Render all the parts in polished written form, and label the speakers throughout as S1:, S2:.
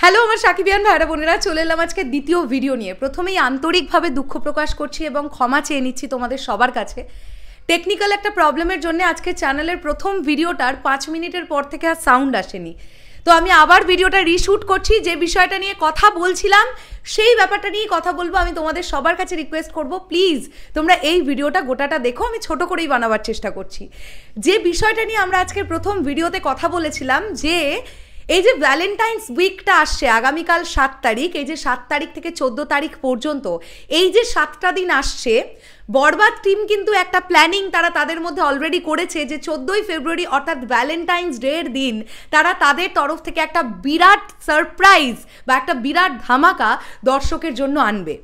S1: Hello আমার সাকিবিয়ান ভাইরা বোনেরা, চলে এলাম আজকে দ্বিতীয় ভিডিও নিয়ে। প্রথমেই আন্তরিকভাবে দুঃখ প্রকাশ করছি এবং ক্ষমা চেয়ে নিচ্ছি তোমাদের সবার কাছে। টেকনিক্যাল একটা প্রবলেমের জন্য আজকে চ্যানেলের প্রথম ভিডিওটার 5 মিনিটের পর থেকে আর সাউন্ড আসেনি। তো আমি আবার ভিডিওটা রিশুট করছি। যে বিষয়টা নিয়ে কথা বলছিলাম সেই ব্যাপারটা নিয়ে কথা বলবো। আমি তোমাদের সবার কাছে রিকোয়েস্ট করব, প্লিজ তোমরা এই ভিডিওটা গোটাটা দেখো। আমি ছোট করেই বানাবার চেষ্টা করছি। যে বিষয়টা নিয়ে আমরা আজকের প্রথম ভিডিওতে কথা বলেছিলাম, যে এই যে ভ্যালেন্টাইন্স উইকটা আসছে আগামীকাল 7 তারিখ, এই যে 7 তারিখ থেকে 14 তারিখ পর্যন্ত এই যে 7টা দিন আসছে, বরবাদ টিম কিন্তু একটা প্ল্যানিং তারা তাদের মধ্যে অলরেডি করেছে যে 14ই ফেব্রুয়ারি অর্থাৎ ভ্যালেন্টাইন্স ডের দিন তারা তাদের তরফ থেকে একটা বিরাট সারপ্রাইজ বা একটা বিরাট ধামাকা দর্শকের জন্য আনবে।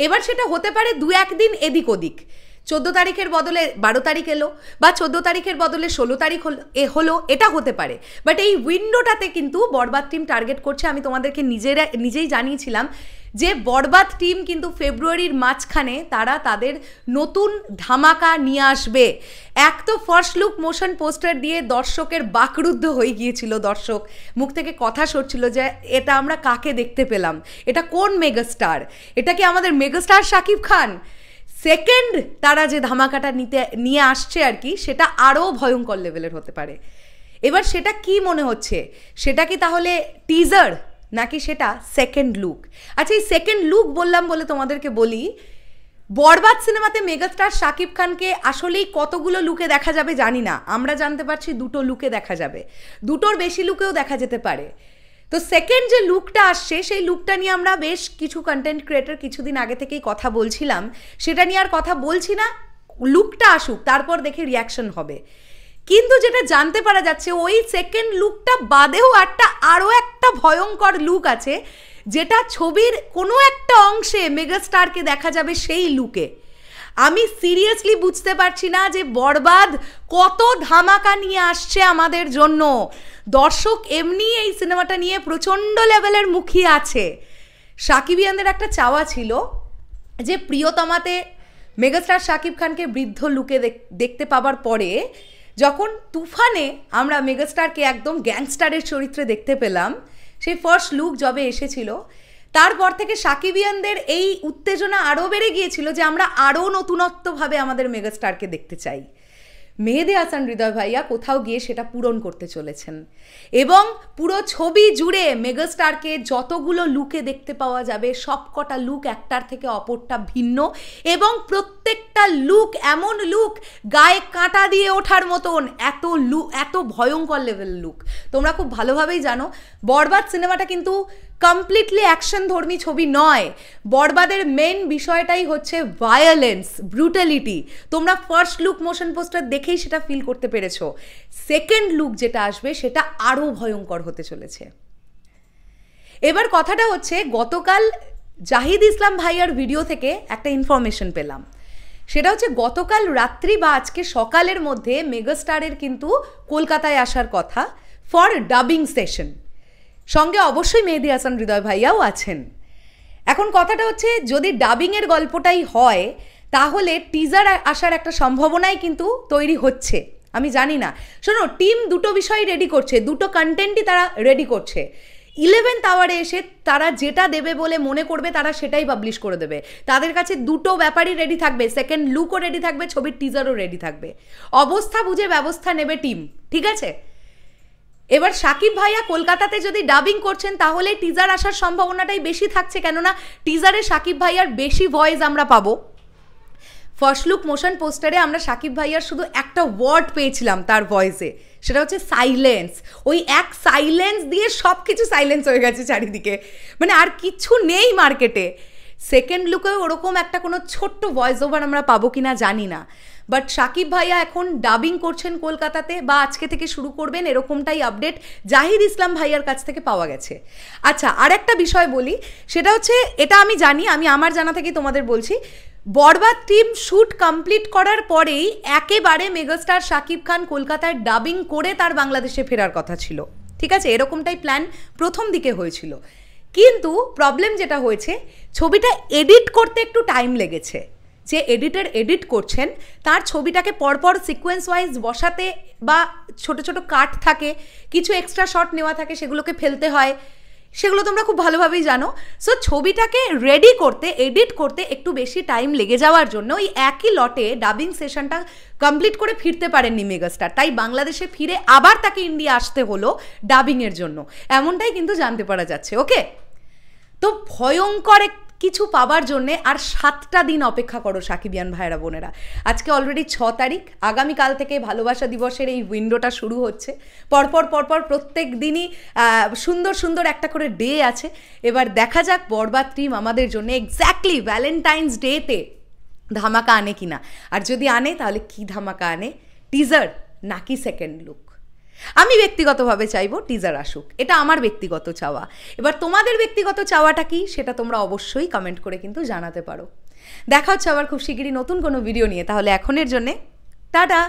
S1: এবার সেটা হতে পারে 2-1 দিন এদিক ওদিক। 14 তারিখের বদলে 12 তারিখ এলো বা 14 তারিখের বদলে 16 তারিখ হলো, এটা হতে পারে। বাট এই উইন্ডোটাতে কিন্তু বরবাদ টিম টার্গেট করছে। আমি তোমাদেরকে নিজেই জানিয়েছিলাম যে বরবাদ টিম কিন্তু ফেব্রুয়ারির মাঝখানে তারা তাদের নতুন ধামাকা নিয়ে আসবে। এক তো ফার্স্ট লুক মোশন পোস্টার দিয়ে দর্শকের বাকরুদ্ধ হয়ে গিয়েছিল, দর্শক মুখ থেকে কথা সরছিল যে এটা আমরা কাকে দেখতে পেলাম, এটা কোন মেগাস্টার, এটা কি আমাদের মেগাস্টার শাকিব খান। সেকেন্ড তারা যে ধামাকাটা নিয়ে আসছে আর কি, সেটা আরও ভয়ঙ্কর লেভেলের হতে পারে। এবার সেটা কি মনে হচ্ছে, সেটা কি তাহলে টিজার নাকি সেটা সেকেন্ড লুক? আচ্ছা, এই সেকেন্ড লুক বললাম বলে তোমাদেরকে বলি, বরবাদ সিনেমাতে মেগাস্টার শাকিব খানকে আসলেই কতগুলো লুকে দেখা যাবে জানি না। আমরা জানতে পারছি 2টো লুকে দেখা যাবে, 2টোর বেশি লুকেও দেখা যেতে পারে। তো সেকেন্ড যে লুকটা আসছে সেই লুকটা নিয়ে আমরা বেশ কিছু কন্টেন্ট ক্রিয়েটর কিছুদিন আগে থেকেই কথা বলছিলাম, সেটা নিয়ে আর কথা বলছি না। লুকটা আসুক, তারপর দেখে রিয়াকশন হবে। কিন্তু যেটা জানতে পারা যাচ্ছে, ওই সেকেন্ড লুকটা বাদেও আরও একটা ভয়ঙ্কর লুক আছে, যেটা ছবির কোনো একটা অংশে মেগাস্টারকে দেখা যাবে সেই লুকে। আমি সিরিয়াসলি বুঝতে পারছি না যে বরবাদ কত ধামাকা নিয়ে আসছে আমাদের জন্য। দর্শক এমনি এই সিনেমাটা নিয়ে প্রচণ্ড লেভেলের মুখিয়ে আছে। সাকিবিয়ানদের একটা চাওয়া ছিল যে প্রিয়তমাতে মেগাস্টার শাকিব খানকে বৃদ্ধ লুকে দেখতে পাবার পরে যখন তুফানে আমরা মেগাস্টারকে একদম গ্যাংস্টারের চরিত্রে দেখতে পেলাম, সেই ফার্স্ট লুক যবে এসেছিল, তারপর থেকে সাকিবিয়ানদের এই উত্তেজনা আরও বেড়ে গিয়েছিল যে আমরা আরও নতুনত্বভাবে আমাদের মেগাস্টারকে দেখতে চাই। মেহেদী হাসান হৃদয় ভাইয়া কোথাও গিয়ে সেটা পূরণ করতে চলেছেন এবং পুরো ছবি জুড়ে মেগাস্টারকে যতগুলো লুকে দেখতে পাওয়া যাবে সবকটা লুক একটার থেকে অপরটা ভিন্ন, এবং প্রত্যেকটা লুক এমন লুক গায়ে কাঁটা দিয়ে ওঠার মতন, এত ভয়ঙ্কর লেভেল লুক। তোমরা খুব ভালোভাবেই জানো বরবাদ সিনেমাটা কিন্তু কমপ্লিটলি অ্যাকশন ধর্মী ছবি নয়। বরবাদের মেন বিষয়টাই হচ্ছে ভায়োলেন্স, ব্রুটালিটি। তোমরা ফার্স্ট লুক মোশন পোস্টার দেখেই সেটা ফিল করতে পেরেছো। সেকেন্ড লুক যেটা আসবে সেটা আরও ভয়ঙ্কর হতে চলেছে। এবার কথাটা হচ্ছে, গতকাল জাহিদ ইসলাম ভাইয়ার ভিডিও থেকে একটা ইনফরমেশন পেলাম। সেটা হচ্ছে গতকাল রাত্রি বা আজকে সকালের মধ্যে মেগাস্টারের কিন্তু কলকাতায় আসার কথা ফর ডাবিং সেশন। সঙ্গে অবশ্যই মেহেদী হাসান হৃদয় ভাইয়াও আছেন। এখন কথাটা হচ্ছে, যদি ডাবিংয়ের গল্পটাই হয় তাহলে টিজার আসার একটা সম্ভাবনাই কিন্তু তৈরি হচ্ছে। আমি জানি না, শোনো, টিম দুটো বিষয় রেডি করছে, দুটো কন্টেন্টই তারা রেডি করছে। 11th আওয়ারে এসে তারা যেটা দেবে বলে মনে করবে তারা সেটাই পাবলিশ করে দেবে। তাদের কাছে দুটো ব্যাপারই রেডি থাকবে, সেকেন্ড লুকও রেডি থাকবে, ছবির টিজারও রেডি থাকবে। অবস্থা বুঝে ব্যবস্থা নেবে টিম, ঠিক আছে? এবার সাকিব ভাইয়া কলকাতাতে যদি ডাবিং করছেন তাহলে টিজার আসার সম্ভাবনাটাই বেশি থাকছে, কেননা টিজারে সাকিব ভাইয়ার বেশি ভয়েস আমরা পাবো। ফার্স্ট লুক মোশন পোস্টারে আমরা সাকিব ভাইয়ার শুধু একটা ওয়ার্ড পেয়েছিলাম তার ভয়েসে, সেটা হচ্ছে সাইলেন্স। ওই এক সাইলেন্স দিয়ে সব কিছু সাইলেন্স হয়ে গেছে চারিদিকে, মানে আর কিছু নেই মার্কেটে। সেকেন্ড লুকেও ওরকম একটা কোনো ছোট্ট ভয়েস ওভার আমরা পাবো কিনা জানি না। বাট সাকিব ভাইয়া এখন ডাবিং করছেন কলকাতাতে বা আজকে থেকে শুরু করবেন, এরকমটাই আপডেট জাহিদ ইসলাম ভাইয়ার কাছ থেকে পাওয়া গেছে। আচ্ছা, আর একটা বিষয় বলি, সেটা হচ্ছে, এটা আমি জানি, আমি আমার জানা থেকেই তোমাদের বলছি, বরবাদ টিম শ্যুট কমপ্লিট করার পরেই একেবারে মেগাস্টার শাকিব খান কলকাতায় ডাবিং করে তার বাংলাদেশে ফেরার কথা ছিল, ঠিক আছে? এরকমটাই প্ল্যান প্রথম দিকে হয়েছিল। কিন্তু প্রবলেম যেটা হয়েছে, ছবিটা এডিট করতে একটু টাইম লেগেছে। যে এডিটর এডিট করছেন তার ছবিটাকে পরপর সিকোয়েন্স ওয়াইজ বসাতে বা ছোট ছোট কাট থাকে, কিছু এক্সট্রা শট নেওয়া থাকে, সেগুলোকে ফেলতে হয়। সেগুলো তোমরা খুব ভালোভাবেই জানো। সো ছবিটাকে রেডি করতে, এডিট করতে একটু বেশি টাইম লেগে যাওয়ার জন্য ওই একই লটে ডাবিং সেশনটা কমপ্লিট করে ফিরতে পারেননি মেগাস্টার, তাই বাংলাদেশে ফিরে আবার তাকে ইন্ডিয়া আসতে হলো ডাবিংয়ের জন্য, এমনটাই কিন্তু জানতে পারা যাচ্ছে। ওকে, তো ভয়ঙ্কর কিছু পাবার জন্যে আর 7টা দিন অপেক্ষা করো সাকিবিয়ান ভাইরা বোনেরা। আজকে অলরেডি 6 তারিখ, আগামীকাল থেকে ভালোবাসা দিবসের এই উইন্ডোটা শুরু হচ্ছে। পরপর প্রত্যেক দিনই সুন্দর সুন্দর একটা করে ডে আছে। এবার দেখা যাক বরবাদ টিম আমাদের জন্য এক্স্যাক্টলি ভ্যালেন্টাইন্স ডেতে ধামাকা আনে কিনা, আর যদি আনে তাহলে কি ধামাকা আনে, টিজার নাকি সেকেন্ড লুক। আমি ব্যক্তিগতভাবে চাইবো টিজার আসুক, এটা আমার ব্যক্তিগত চাওয়া। এবার তোমাদের ব্যক্তিগত চাওয়াটা কি সেটা তোমরা অবশ্যই কমেন্ট করে কিন্তু জানাতে পারো। দেখা হচ্ছে আবার খুব শিগগিরই নতুন কোনো ভিডিও নিয়ে, তাহলে এখনের জন্যে টাটা।